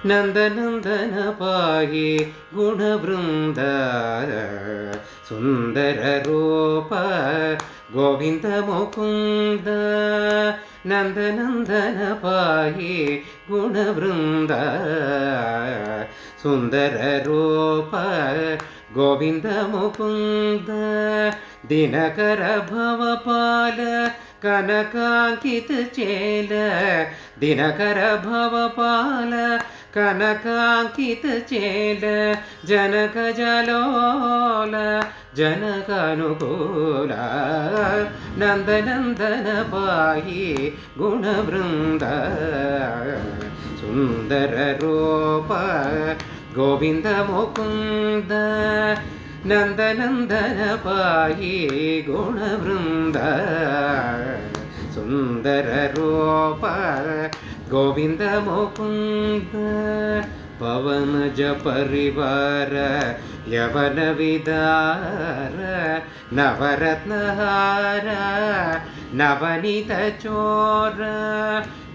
नन्दनन्दन पाहि गुणवृन्द सुन्दररूप गोविन्द मुकुन्द नन्दनन्दन पाहि गुणवृन्द सुन्दररूप गोविन्द मुकुन्द दिनकर भवपाल कनकाङ्कित चेल दिनकर भवपाल कनकाङ्कित चेल जनक जलोल जनकानुकूल नन्दनन्दन पाहि गुणवृन्द सुन्दर रूप गोविन्द मुकुन्द नन्दनन्दन पाहि गुणवृन्द सुन्दर रूप गोविन्द मुकुन्द पवनज परिवार यवन विदार नवरत्नहार नवनीत चोर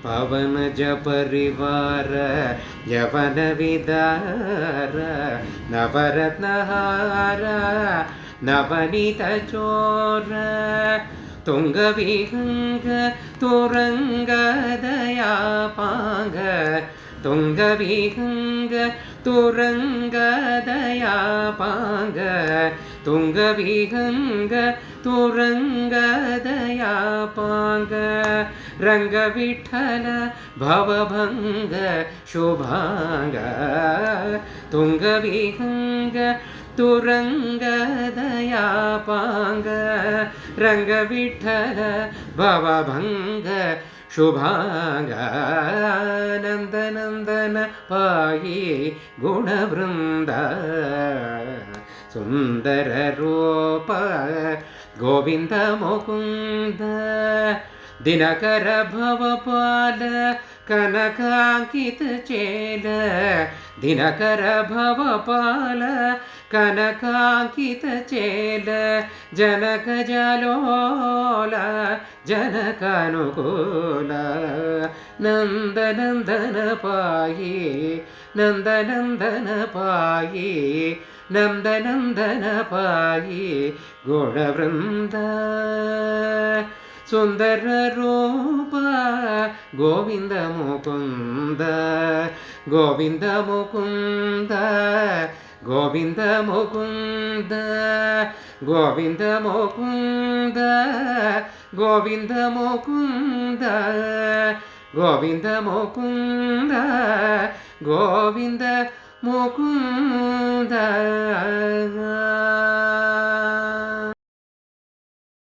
पवनज परिवार यवन विदार नवरत्नहार नवनीत चोर तुंगविहंग तुरंग दयापांग तुंगविहंग तुरंग दयापांग तुंगविहंग तुरंग दयापांग रंग विठ्ठल भवभंग शुभांग तुंगविहंग तुरंग दयापांग रंग विठ्ठल भवभंग शुभांग नन्दनन्दन पाहि गुणवृन्द सुन्दर रूप गोविन्द मुकुन्द दिनकर भवपाल कनकाङ्कित चेल दिनकर भवपाल कनकाङ्कित चेल जनक जलोल जनकानुकूल नन्दनन्दन पाहि नन्दनन्दन पाहि नन्दनन्दन पाहि गुणवृन्द सुन्दर रूप गोविन्द मुकुन्द गोविन्द मुकुन्द गोविन्द मुकुन्द गोविन्द मुकुन्द गोविन्द मुकुन्द गोविन्द मुकुन्द गोविन्द मुकुन्द